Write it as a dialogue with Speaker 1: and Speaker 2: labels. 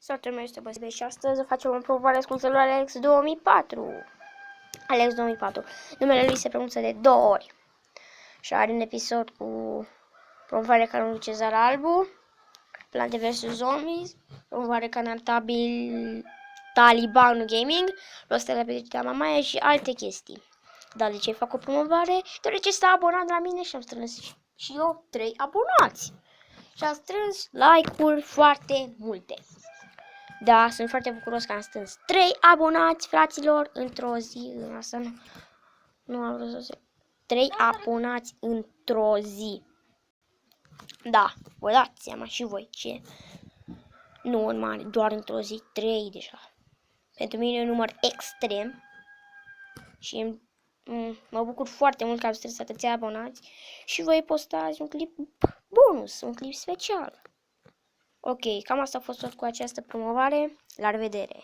Speaker 1: Salutare, meu este Băsbe și astăzi facem o promovare ascultătorului Alex 2004. Alex 2004. Numele lui se pronunță de 2 ori. Și are un episod cu promovare canalul Cezar Albu, Plante vs Zombies, promovare canal Taliban Gaming, rostele pe Dita Mamaia și alte chestii. Dar de ce fac o promovare? Deoarece stă abonat la mine și am strâns și eu 3 abonați. Și am strâns like-uri foarte multe. Da, sunt foarte bucuros că am strâns 3 abonați, fraților, într-o zi. Asta nu am vrut să zic. 3 abonați într-o zi. Da, vă dați seama și voi ce. Nu în mare, doar într-o zi, 3 deja. Pentru mine e un număr extrem. Și mă bucur foarte mult că am strâns atâția abonați. Și voi postați un clip bonus, un clip special. Ok, cam asta a fost tot cu această promovare. La revedere!